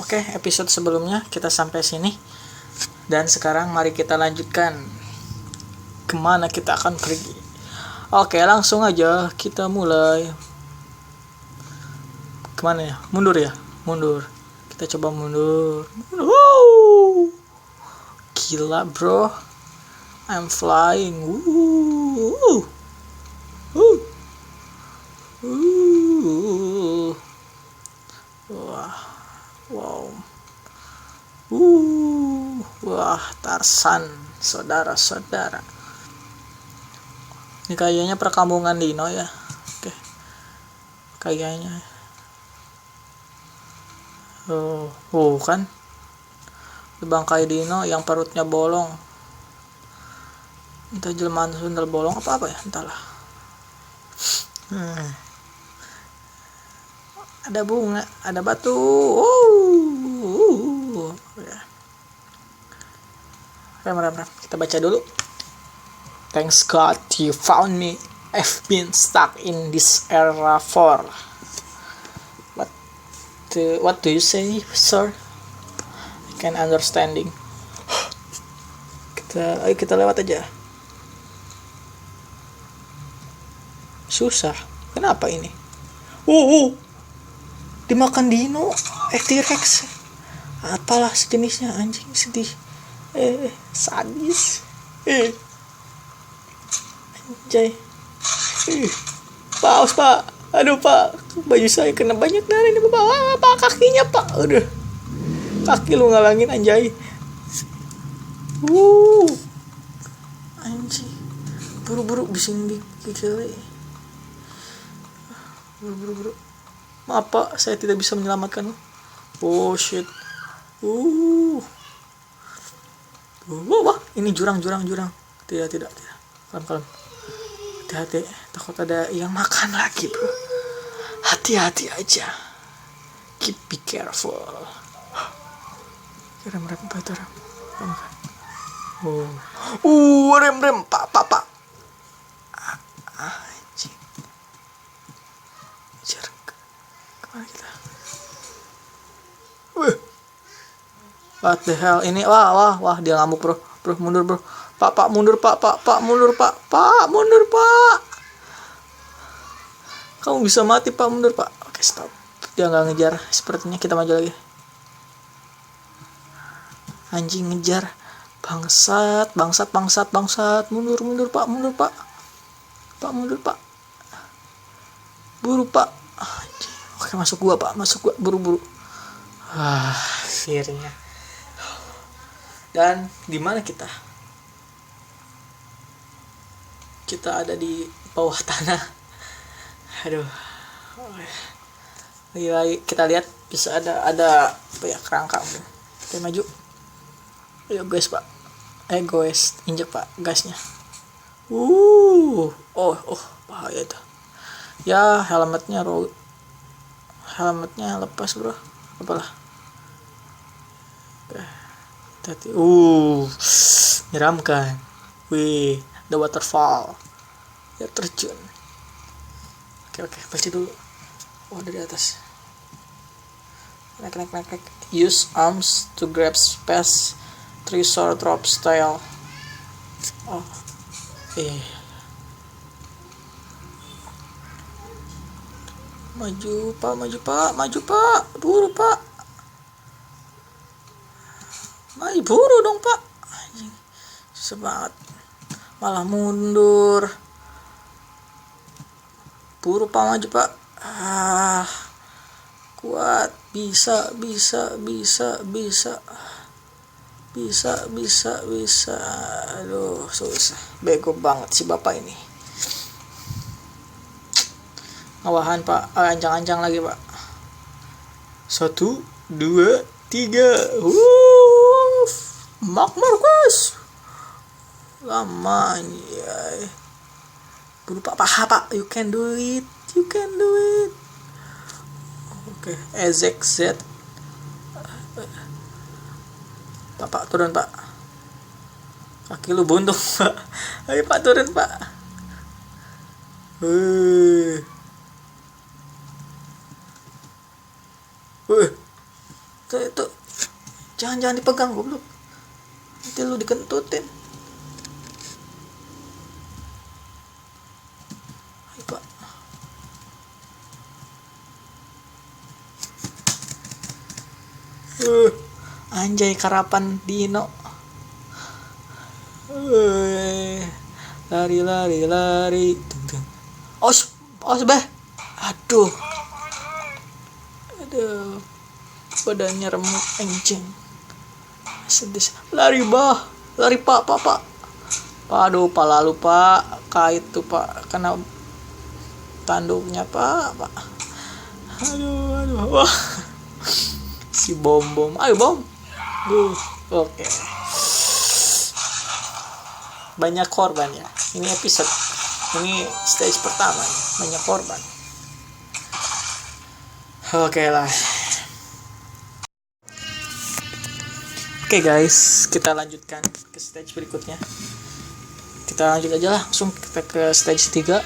Oke, episode sebelumnya kita sampai sini. Dan sekarang mari kita lanjutkan. Kemana kita akan pergi? Oke, langsung aja kita mulai. Kemana ya? Mundur ya? Mundur. Kita coba mundur. Wow! Gila bro. I'm flying. Woo! Wah. Wow. Wah, Tarzan, saudara-saudara. Ini kayaknya perkampungan dino ya. Oke. Kayaknya. Oh kan. Bangkai dino yang perutnya bolong. Entah jelmaan sundel bolong apa ya, entahlah. Ada bunga, ada batu. Ya. Rem. Kita baca dulu. Thanks God you found me. I've been stuck in this era for. What do you say, sir? I can understanding. Kita lewat aja. Susah. Kenapa ini? Dimakan dino, T-Rex. Apalah sejenisnya, anjing sedih. Sadis. Anjay. Paus, Pak. Aduh, Pak. Baju saya kena banyak darah ini, Pak. Pak, kakinya, Pak. Udah. Kaki lu ngalangin, anjay. Anjing. Buru-buru bising dikikili. Buru. Maaf Pak, saya tidak bisa menyelamatkan. Oh shit. Wah, ini jurang. Tidak. Kalem. Hati-hati, takut ada yang makan lagi, bro. Hati-hati aja. Be careful. Rem, apa itu rem? Rem, Pak. Anjing. Kemana kita? What the hell? Ini wah dia ngamuk, bro. Bro, mundur, bro. Pak, mundur, Pak. Mundur, Pak. Kamu bisa mati, Pak. Mundur, Pak. Oke, stop. Dia nggak ngejar. Sepertinya kita maju lagi. Anjing ngejar. Bangsat. Mundur, Pak. Pak, mundur, Pak. Buru, Pak. Anjing. Oke, masuk gua, Pak. Buru-buru. Akhirnya. Dan di mana kita? Kita ada di bawah tanah. Aduh. Lagi kita lihat bisa ada apa ya, kerangka. Oke, maju. Ayo guys, Pak. Guys, injek, Pak, gasnya. Bahaya itu. Ya, helmetnya lepas, bro. Apalah. Hati. Menyeramkan. Wih, the waterfall. Ya, terjun. Oke, pasti dulu. Dari atas. Naik. Use arms to grab space. Treasure drop style. Maju, Pak. Buru, Pak. Buru dong, Pak. Anjing. Susah banget. Malah mundur. Buru, Pak, maju, Pak. Kuat. Bisa. Aduh, susah. Bego banget si bapak ini. Ngawahan, Pak. Ancang-ancang lagi, Pak. 1, 2, 3. Mark Marcus. Lama ya. Buru, Pak. Pak. You can do it. Oke, EZZ. Pak, turun, Pak. Kaki lu buntung, Pak. Ayo, Pak, turun, Pak. Tuh. Jangan dipegang goblok. Nanti lu dikentutin. Ayo Pak. Anjay karapan Dino. Lari. Os beh. Aduh. Badannya remuk anjing. Sedih. Lari Pak. Aduh, Pak lalu Pak. Kait tuh Pak kena tanduknya Pak. Aduh. Wah. Si bom. Ayo bom. Oke. Banyak korban ya. Ini stage pertama nih. Banyak korban. Oke lah. Oke guys, kita lanjutkan ke stage berikutnya. Kita lanjut aja lah, langsung kita ke stage 3.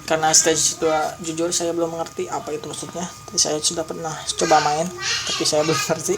Karena stage 2 jujur saya belum mengerti apa itu maksudnya. Saya sudah pernah coba main, tapi saya belum ngerti.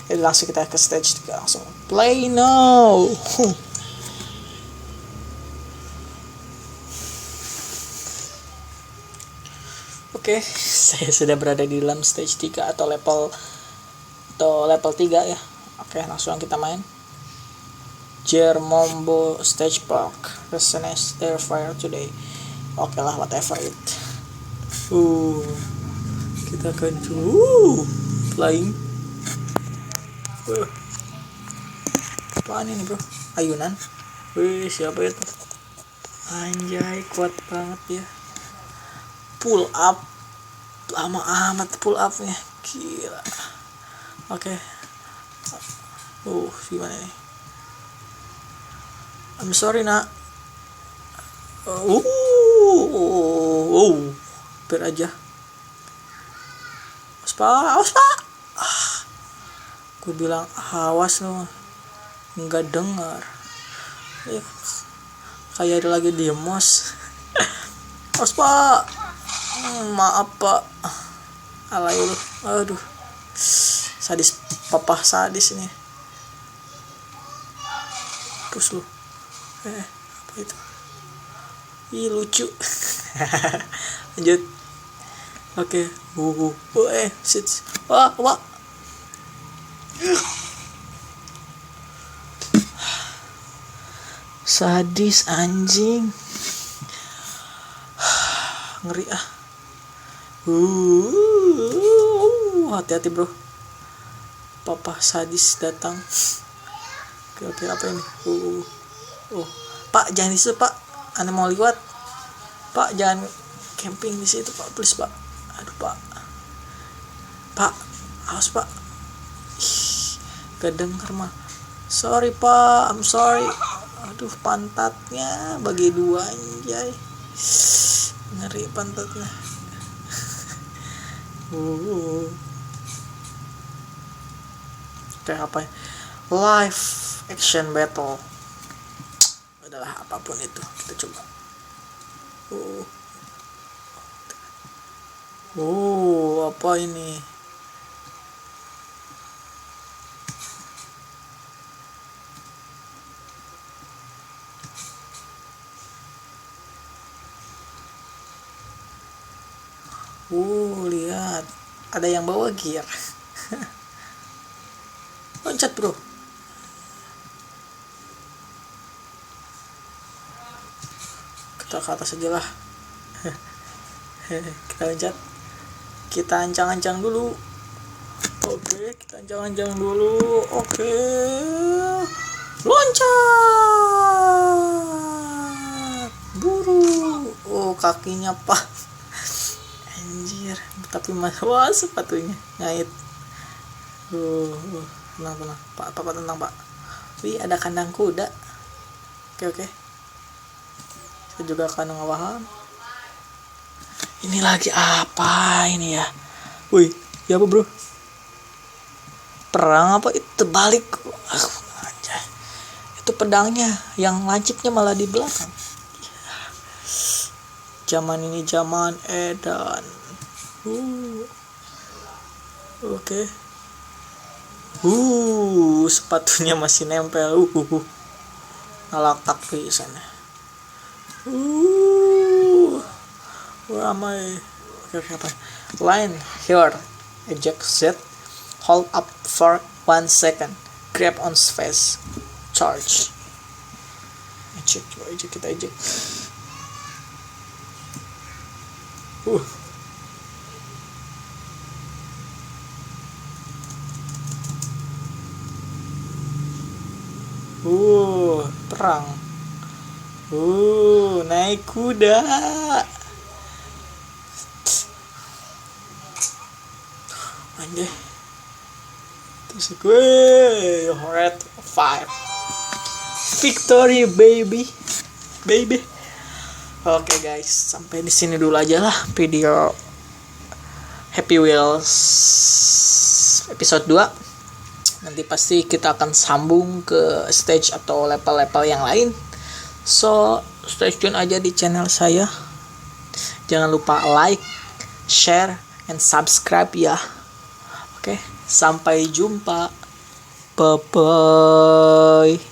Jadi langsung kita ke stage 3, langsung play now. Oke, saya sudah berada di dalam stage 3 atau level 3 ya. Oke, langsung kita main. Jermombo Stage Park. Resonance Airfire today. Oke lah, whatever it. Kita akan flying. Apaan ini bro? Ayunan. Siapa itu? Anjay, kuat banget ya. Pull up. Lama amat pull upnya. Gila. Oke. Gimana nih? I'm sorry nak. Hampir aja. Awas pak. Gue bilang awas lo. Nggak dengar. Kayak ada lagi di mos. Awas pak. Maaf pak. Alay lu. Aduh. Sadis. Papa sadis ini. Pus lu. Apa itu? Ih lucu. Lanjut. Oke. Sit. Wah. Sadis anjing. Ngeri ah. Hati-hati bro. Papa sadis datang. Oke, apa ini? Pak jangan di situ pak. Anda mau lewat. Pak jangan camping di situ pak, please pak. Aduh pak. Pak, awas pak. Gak denger mah. Sorry pak, I'm sorry. Aduh pantatnya bagi dua anjay. Ngeri pantatnya. Kayak apa ya? Live action battle. Adalah apapun itu kita coba. Apa ini? Lihat. Ada yang bawa gear. Loncat, bro. Kita ke atas aja lah. Kita loncat. Kita ancang-ancang dulu. Oke, kita ancang-ancang dulu. Oke. Loncat. Buru. Kakinya pak. Anjir, tapi wah sepatunya ngait. Tenang pak tenang pak. Wih, ada kandang kuda. Oke. Saya juga akan ngawahan. Ini lagi apa ini ya? Wih, ya apa bro? Perang apa itu terbalik? Anjay. Itu pedangnya, yang lancipnya malah di belakang. Zaman ini zaman edan. Oke. Sepatunya masih nempel. Ngalatak di sana. Where am I? Okay, apa? Line here. Eject Z. Hold up for 1 second. Grab on space. Charge. Eject, kita eject. Perang. Naik kuda. Anjay. Terus gue red 5. Victory baby. Oke guys, sampai di sini dulu aja lah video Happy Wheels episode 2. Nanti pasti kita akan sambung ke stage atau level-level yang lain. So, stay tune aja di channel saya. Jangan lupa like, share, and subscribe ya. Oke, sampai jumpa. Bye-bye.